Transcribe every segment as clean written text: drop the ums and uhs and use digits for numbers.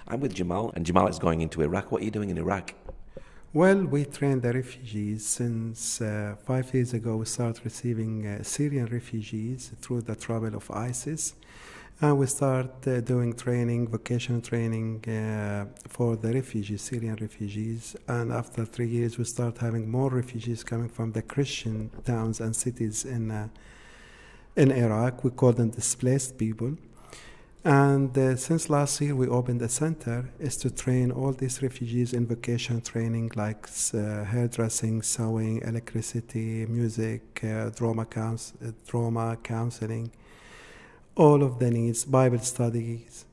I'm with Jamal, and Jamal is going into Iraq. What are you doing in Iraq? Well, we train the refugees since 5 years ago. We started receiving Syrian refugees through the trouble of ISIS. And we start doing training, vocational training for the refugees, Syrian refugees. And after 3 years, we start having more refugees coming from the Christian towns and cities in Iraq. We call them displaced people. And since last year, we opened a center is to train all these refugees in vocational training like hairdressing, sewing, electricity, music, drama counseling, all of the needs, Bible studies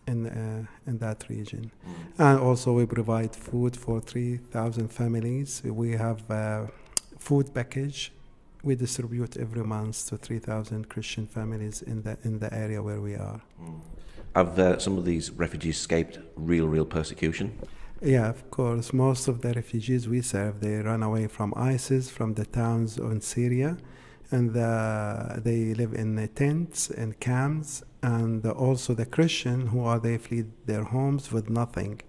in that region. And also we provide food for 3,000 families. We have a food package we distribute every month to 3,000 Christian families in the area where we are. Have some of these refugees escaped real persecution? Yeah, of course. Most of the refugees we serve, they run away from ISIS, from the towns in Syria, and they live in tents and camps. And also the Christian they flee their homes with nothing.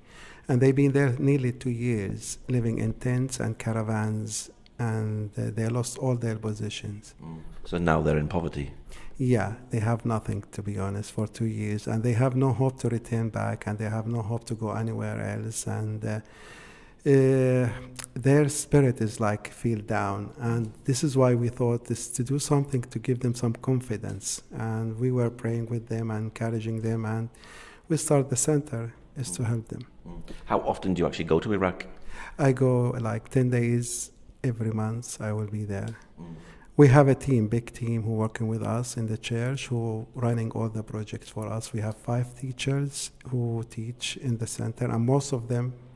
And they've been there nearly 2 years, living in tents and caravans, and they lost all their possessions. So now they're in poverty? Yeah, they have nothing, to be honest, for 2 years, and they have no hope to return back, and they have no hope to go anywhere else, and their spirit is like feel down, and this is why we thought this to do something to give them some confidence, and we were praying with them and encouraging them, and we started the center is to help them. How often do you actually go to Iraq? I go like 10 days every month. I will be there. We have a big team who working with us in the church who running all the projects for us. We have 5 teachers who teach in the center, and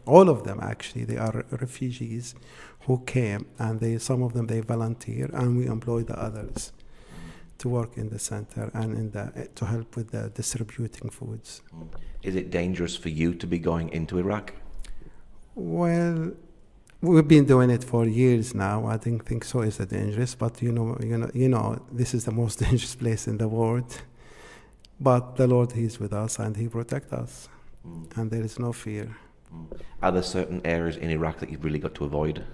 all of them actually, they are refugees who came, and some of them they volunteer, and we employ the others to work in the center and to help with the distributing foods. Is it dangerous for you to be going into Iraq? Well, we've been doing it for years now. I didn't think so. Is it dangerous? But you know, this is the most dangerous place in the world. But the Lord, He's with us and He protects us, and there is no fear. Are there certain areas in Iraq that you've really got to avoid?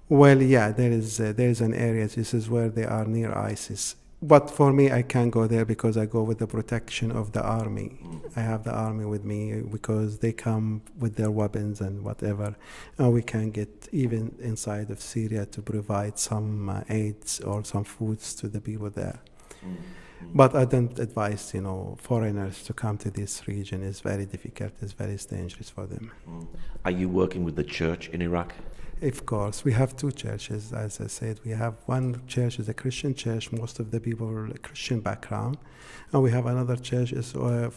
Well, yeah, there is an area. This is where they are near ISIS. But for me, I can't go there because I go with the protection of the army. I have the army with me because they come with their weapons and whatever. And we can get even inside of Syria to provide some aids or some foods to the people there. But I don't advise, foreigners to come to this region. It's very difficult. It's very dangerous for them. Are you working with the church in Iraq? Of course, we have 2 churches, as I said. We have one church is a Christian church. Most of the people are Christian background. And we have another church, the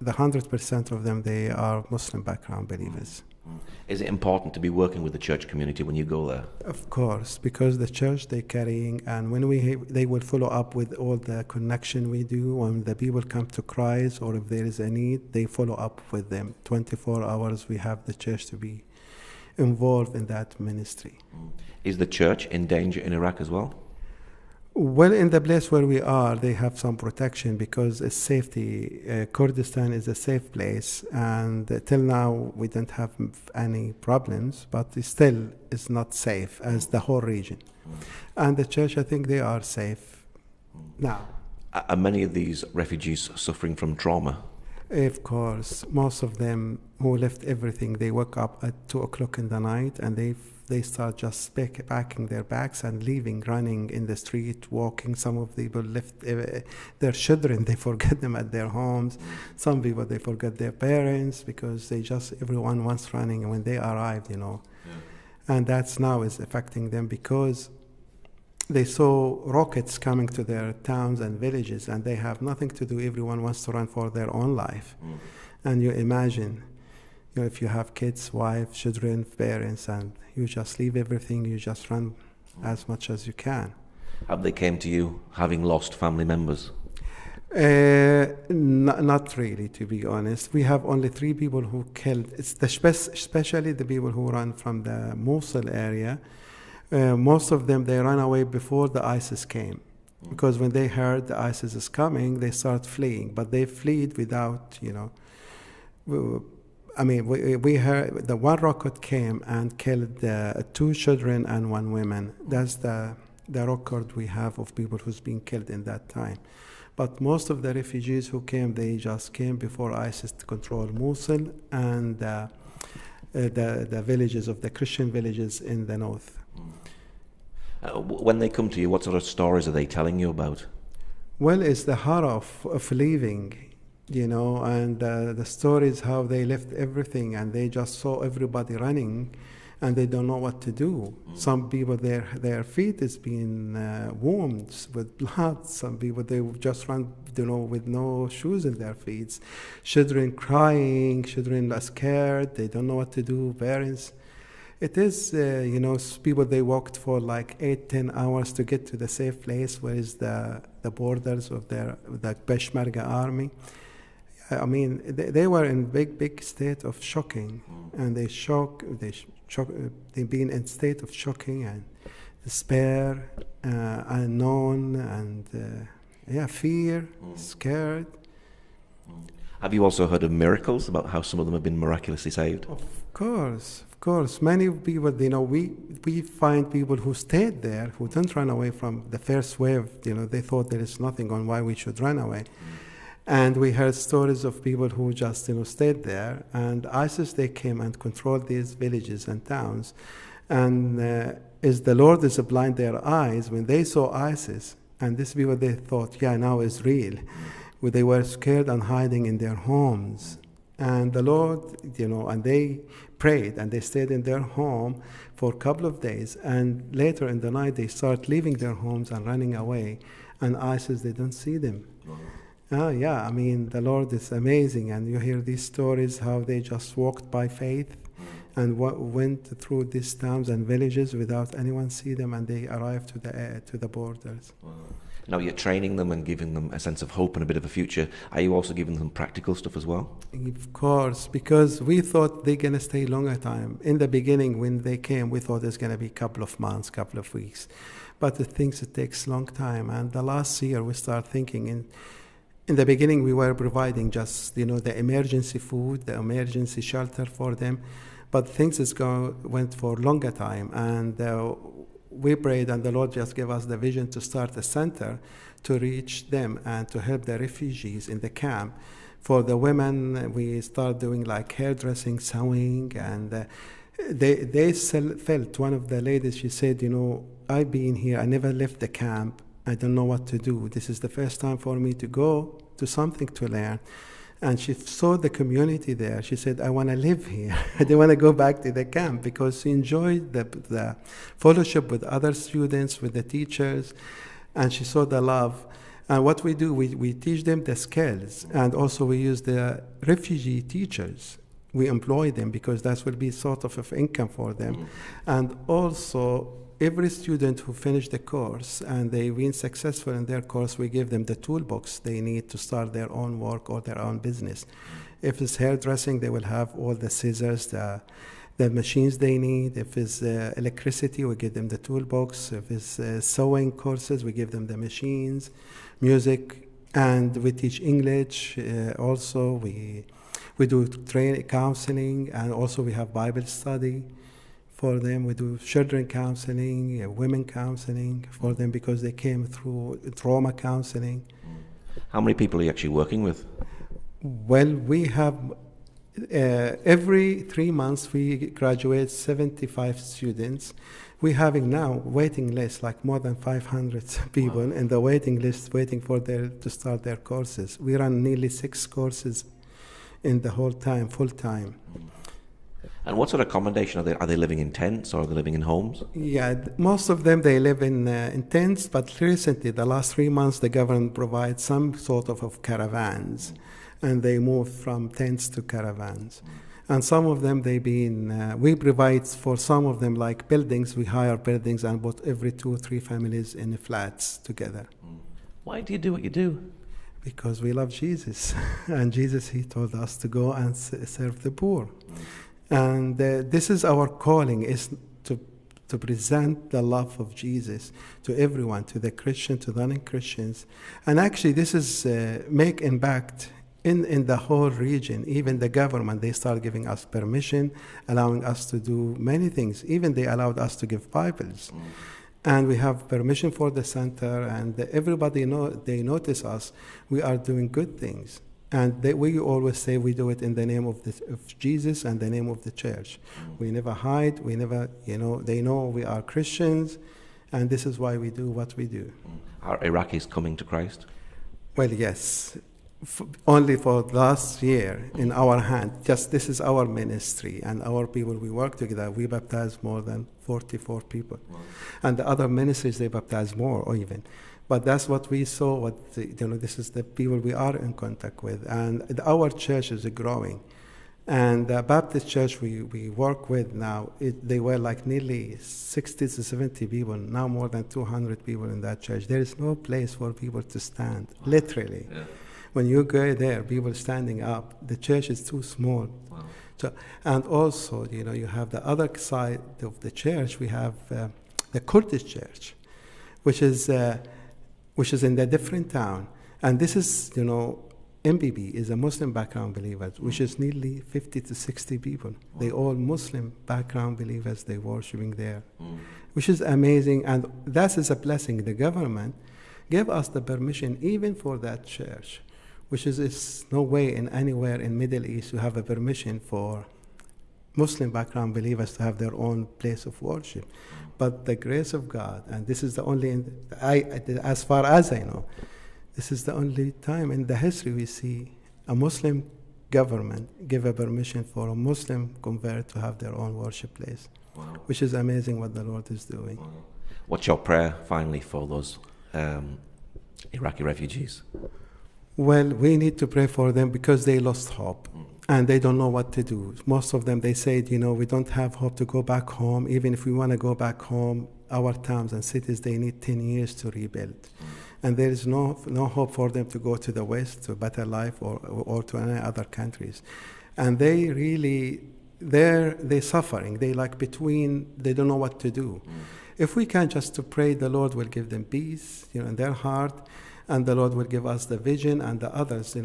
100% of them, they are Muslim background believers. Is it important to be working with the church community when you go there? Of course, because the church they're carrying, and when they will follow up with all the connection we do. When the people come to Christ or if there is a need, they follow up with them. 24 hours we have the church to be involved in that ministry. Is the church in danger in Iraq as well? Well, in the place where we are, they have some protection because it's safety. Kurdistan is a safe place, and till now we don't have any problems, but it still is not safe as the whole region. And the church, I think they are safe now. Are many of these refugees suffering from trauma? Of course, most of them who left everything, they woke up at 2 o'clock in the night and they start just packing their bags and leaving, running in the street, walking. Some of the people left their children, they forget them at their homes. Some people, they forget their parents because everyone wants running when they arrived, And that's now is affecting them because they saw rockets coming to their towns and villages, and they have nothing to do. Everyone wants to run for their own life. And you imagine, if you have kids, wife, children, parents, and you just leave everything, you just run as much as you can. Have they came to you having lost family members? Not really, to be honest. We have only 3 people who killed. It's especially the people who run from the Mosul area. Most of them, they ran away before the ISIS came. Because when they heard the ISIS is coming, they start fleeing. But they fled without, we heard the one rocket came and killed 2 children and 1 woman. That's the record we have of people who's been killed in that time. But most of the refugees who came, they just came before ISIS to control Mosul and the villages of the Christian villages in the north. When they come to you, what sort of stories are they telling you about? Well, it's the horror of leaving, and the stories how they left everything and they just saw everybody running and they don't know what to do. Some people, their feet is being wounds with blood. Some people, they just run, with no shoes in their feet. Children crying, children are scared, they don't know what to do, parents. It is, people, they walked for like 8-10 hours to get to the safe place where is the borders of the Peshmerga army. I mean, they were in big state of shocking, and they've been in state of shocking and despair, unknown, and fear, scared. Have you also heard of miracles, about how some of them have been miraculously saved? Of course. Many people, we find people who stayed there, who didn't run away from the first wave. They thought there is nothing on why we should run away. And we heard stories of people who just, stayed there. And ISIS, they came and controlled these villages and towns. And as the Lord is blind their eyes, when they saw ISIS, and these people, they thought, now it's real. They were scared and hiding in their homes. And the Lord, and they prayed and they stayed in their home for a couple of days. And later in the night, they start leaving their homes and running away. And ISIS, they don't see them. The Lord is amazing. And you hear these stories, how they just walked by faith and went through these towns and villages without anyone see them, and they arrived to the borders. Wow. Now you're training them and giving them a sense of hope and a bit of a future. Are you also giving them practical stuff as well? Of course, because we thought they're going to stay longer time. In the beginning, when they came, we thought it's going to be a couple of months, couple of weeks. But it takes a long time. And the last year, we start thinking in the beginning, we were providing just, the emergency food, the emergency shelter for them. But things went for longer time. And we prayed, and the Lord just gave us the vision to start a center to reach them and to help the refugees in the camp. For the women, we start doing like hairdressing, sewing, and they felt, one of the ladies, she said, I've been here, I never left the camp, I don't know what to do. This is the first time for me to go to something to learn. And she saw the community there. She said, I want to live here. I don't want to go back to the camp, because she enjoyed the fellowship with other students, with the teachers, and she saw the love. And what we do, we teach them the skills, and also we use the refugee teachers. We employ them because that will be sort of income for them. And also, every student who finished the course and they've been successful in their course, we give them the toolbox they need to start their own work or their own business. If it's hairdressing, they will have all the scissors, the machines they need. If it's electricity, we give them the toolbox. If it's sewing courses, we give them the machines. Music, and we teach English. Also, we do counseling, and also we have Bible study for them. We do children counseling, women counseling for them, because they came through trauma counseling. How many people are you actually working with? Well, we have every 3 months we graduate 75 students. We're having now waiting list, like more than 500 people in the waiting list waiting for to start their courses. We run nearly 6 courses in the whole time, full time. And what sort of accommodation are they? Are they living in tents, or are they living in homes? Yeah, most of them, they live in tents, but recently, the last 3 months, the government provides some sort of caravans, and they move from tents to caravans. And some of them, we provide for some of them, like buildings, we hire buildings and put every 2 or 3 families in flats together. Why do you do what you do? Because we love Jesus. And Jesus, he told us to go and serve the poor. And this is our calling, is to present the love of Jesus to everyone, to the Christian, to the non-Christians. And actually, this is make impact in the whole region. Even the government, they start giving us permission, allowing us to do many things. Even they allowed us to give Bibles. And we have permission for the center, and everybody they notice us. We are doing good things. And we always say we do it in the name of Jesus and the name of the church. We never hide. We never, they know we are Christians, and this is why we do what we do. Are Iraqis coming to Christ? Well, yes. Only for last year in our hand. Just this is our ministry, and our people, we work together. We baptize more than 44 people. Wow. And the other ministries, they baptize more or even. But that's what we saw, this is the people we are in contact with. And our church is growing. And the Baptist church we work with now, they were like nearly 60 to 70 people, now more than 200 people in that church. There is no place for people to stand, literally. Yeah. When you go there, people standing up, the church is too small. Wow. So, and also, you have the other side of the church, we have the Kurdish church, which is in a different town. And this is, MBB is a Muslim background believers, which is nearly 50 to 60 people. They all Muslim background believers, they worshiping there, which is amazing. And that is a blessing. The government gave us the permission even for that church, which is no way in anywhere in Middle East to have a permission for Muslim background believers to have their own place of worship. But the grace of God, and this is the only, as far as I know, this is the only time in the history we see a Muslim government give a permission for a Muslim convert to have their own worship place, wow. Which is amazing what the Lord is doing. Wow. What's your prayer, finally, for those Iraqi refugees? Well, we need to pray for them because they lost hope. And they don't know what to do. Most of them, they said, we don't have hope to go back home. Even if we want to go back home, our towns and cities, they need 10 years to rebuild. And there is no hope for them to go to the West, to a better life, or to any other countries. And they really, they're suffering. They they don't know what to do. If we can just to pray, the Lord will give them peace, in their heart, and the Lord will give us the vision and the others,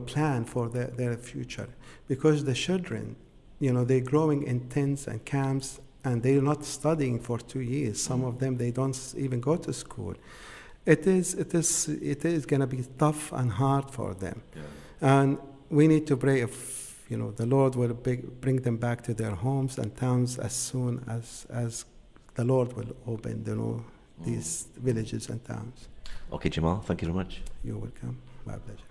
plan for their future. Because the children, they're growing in tents and camps, and they're not studying for 2 years. Some of them, they don't even go to school. It is going to be tough and hard for them. Yeah. And we need to pray if, the Lord will bring them back to their homes and towns as soon as the Lord will open, these villages and towns. Okay, Jamal, thank you very much. You're welcome. My pleasure.